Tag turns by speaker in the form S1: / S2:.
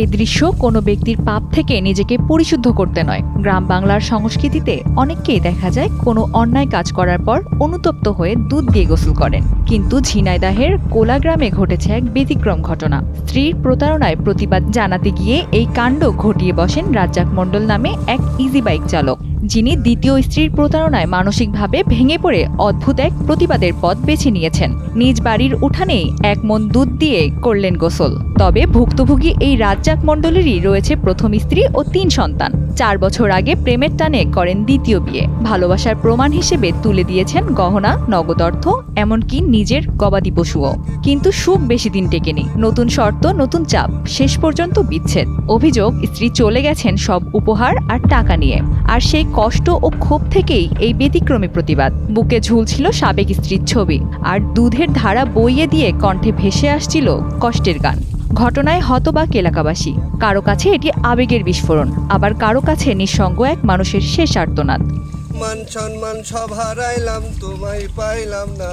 S1: এই দৃশ্য কোনো ব্যক্তির পাপ থেকে নিজেকে পরিশুদ্ধ করতে নয়। গ্রাম বাংলার সংস্কৃতিতে অনেককেই দেখা যায় কোনো অন্যায় কাজ করার পর অনুতপ্ত হয়ে দুধ দিয়ে গোসল করেন, কিন্তু ঝিনাইদহের কোলা গ্রামে ঘটেছে এক ব্যতিক্রম ঘটনা। স্ত্রীর প্রতারণায় প্রতিবাদ জানাতে গিয়ে এই কাণ্ড ঘটিয়ে বসেন রাজ্জাক মণ্ডল নামে এক ইজি বাইক চালক, যিনি দ্বিতীয় স্ত্রীর প্রতারণায় মানসিকভাবে ভেঙে পড়ে অদ্ভুত এক প্রতিবাদের পথ বেছে নিয়েছেন। নিজ বাড়ির উঠানেই 1 মণ দুধ দিয়ে করলেন গোসল। তবে ভুক্তভোগী এই রাজ্জাক মণ্ডলেরই রয়েছে প্রথম স্ত্রী ও 3 সন্তান। 4 বছর আগে প্রেমের টানে করেন দ্বিতীয় বিয়ে। ভালোবাসার প্রমাণ হিসেবে তুলে দিয়েছেন গহনা, নগদ অর্থ, এমনকি নিজের গবাদি পশুও। কিন্তু সুখ বেশি দিন টেকেনি। নতুন শর্ত, নতুন চাপ, শেষ পর্যন্ত বিচ্ছেদ। অভিযোগ, স্ত্রী চলে গেছেন সব উপহার আর টাকা নিয়ে। আর সেই কষ্ট ও ক্ষোভ থেকেই এই ব্যতিক্রমী প্রতিবাদ। বুকে ঝুলছিল সাবেক স্ত্রীর ছবি, আর দুধের ধারা বইয়ে দিয়ে কণ্ঠে ভেসে আসছিল কষ্টের গান। ঘটনায় হতবাক এলাকাবাসী। কারো কাছে এটি আবেগের বিস্ফোরণ, আবার কারো কাছে নিঃসঙ্গ এক মানুষের শেষ আর্তনাদ।
S2: মান সম্মান সব হারাইলাম, তোমায় পাইলাম না।